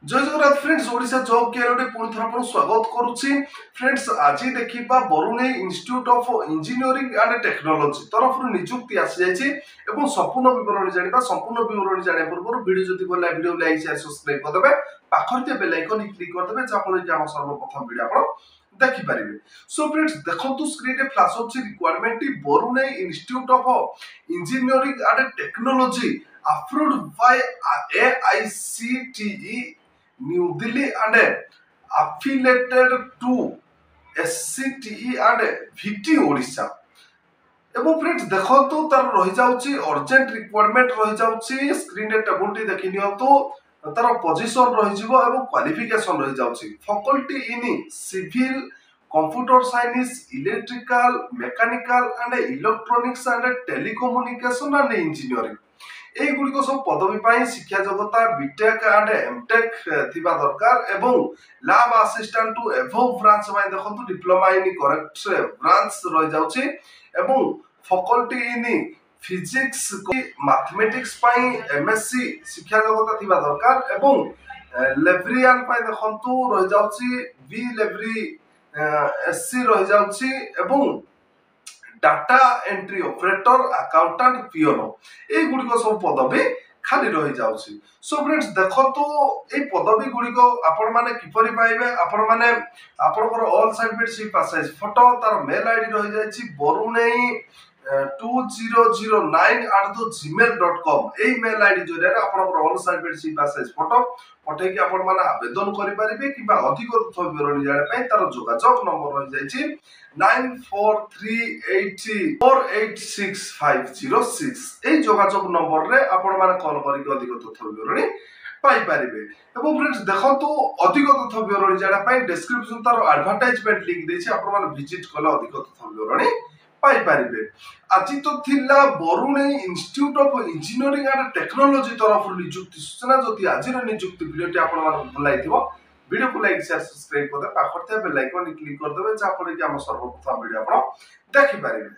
जय Jagannath friends Odisha job career पुणी थर आपन स्वागत करूची फ्रेंड्स आज देखिबा Barunei institute of engineering and technology तरफ नियुक्ति आसी जायछि एवं संपूर्ण विवरण जानिबा संपूर्ण विवरण जाने पूर्व वीडियो जति बोला वीडियो लाइक शेयर सब्सक्राइब कर देबे पाखर जे बेल आइकन क्लिक कर देबे जा फल कि हम सर्वप्रथम वीडियो आपन देखि पारिबे। सो फ्रेंड्स देखंतु स्क्रीन रे फ्लैश होछि requirement Barunei institute of engineering and technology approved by AICTE New Delhi and affiliated to SCTE and VT Odisha। एवं फ्रेंड्स देखो तार रही जाउची अर्जेंट रिक्वायरमेंट रही जाउची स्क्रीन रे टेबल टी देखि नियंतु तार पोजीशन रही जिवो एवं क्वालिफिकेशन रही जाउची faculty in civil computer science electrical mechanical and electronics and telecommunication and engineering এই গুড়িক সব পদবী পাই শিক্ষা যোগ্যতা বিটেক এন্ড এমটেক থিবা দরকার এবং ল্যাব আসিস্ট্যান্ট টু এভভ ব্রাঞ্চ পাই দেখন্তু ডিপ্লোমা ইন করেক্ট ব্রাঞ্চ রই যাଉଛି এবং ফ্যাকল্টি ইন ফিজিক্স ম্যাথমেটিক্স পাই এমএসসি শিক্ষা যোগ্যতা থিবা দরকার এবং লেভরিয়ান পাই দেখন্তু রই যাଉଛି বি লেভরি এসসি রই যাଉଛି এবং डाटा एंट्री ऑपरेटर अकाउंटेंट पियोनो ए गुडिको सब पदवी खाली रही जाउछि। सो फ्रेंड्स देखतो ए पदवी गुडिको आपण माने किपरि पाइबे आपण माने आपनकर ऑल सर्टिफिकेट सी पास फोटो तार मेल आईडी रही जाछि बरुणेई 2009@gmail.com ए मेल आईडी जोरे आपनकर ऑल सर्टिफिकेट सी पास फोटो पठे कि आपण माने आवेदन करि परिबे किबा अधिक तथ्य विवरण जाने पय तार जोगाजोग नंबर रही जाछि 9438486506 ए जोगाजोग नंबर रे आपण माने कॉल करि अधिक तथ्य विवरण पाई पारिबे। एवं फ्रेंड्स देखंतु अधिक तथ्य विवरण जाने पय डिस्क्रिप्शन तार एडवर्टाइजमेंट लिंक देछि आपण माने विजिट कले अधिक तथ्य विवरण पाई पारिबे। आज तो थिला Barunei institute of engineering and technology तरफ नियुक्ति सूचना जति आज नियुक्ति वीडियोटी आपण माने भल लागिथिबो वीडियो को लाइक शेयर सब्सक्राइब कर दे पाखर थे बेल आइकन क्लिक कर देबे जा पर कि हम सर्वप्रथम वीडियो आपण देखि पारिबे।